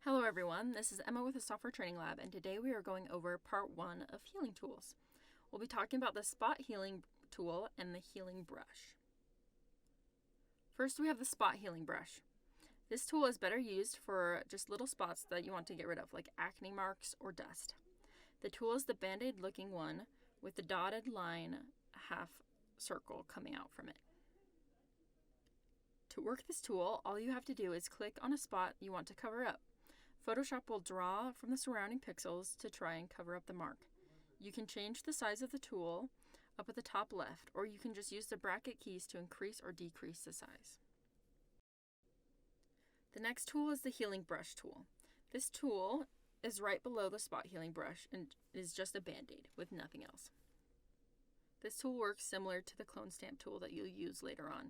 Hello everyone, this is Emma with the Software Training Lab, and today we are going over part 1 of healing tools. We'll be talking about the spot healing tool and the healing brush. First we have the spot healing brush. This tool is better used for just little spots that you want to get rid of, like acne marks or dust. The tool is the band-aid looking one with the dotted line half circle coming out from it. To work this tool, all you have to do is click on a spot you want to cover up. Photoshop will draw from the surrounding pixels to try and cover up the mark. You can change the size of the tool up at the top left, or you can just use the bracket keys to increase or decrease the size. The next tool is the healing brush tool. This tool is right below the spot healing brush and is just a band-aid with nothing else. This tool works similar to the clone stamp tool that you'll use later on.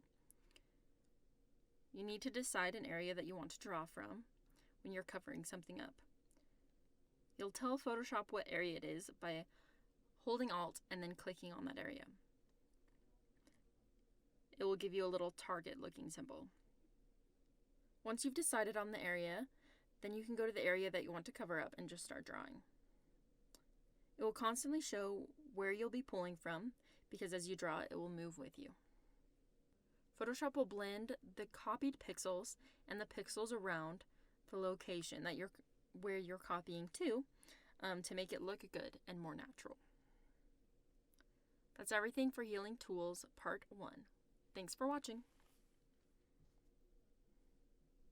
You need to decide an area that you want to draw from when you're covering something up. You'll tell Photoshop what area it is by holding Alt and then clicking on that area. It will give you a little target looking symbol. Once you've decided on the area, then you can go to the area that you want to cover up and just start drawing. It will constantly show where you'll be pulling from, because as you draw it will move with you. Photoshop will blend the copied pixels and the pixels around the location that where you're copying to make it look good and more natural. That's everything for Healing Tools Part 1. Thanks for watching.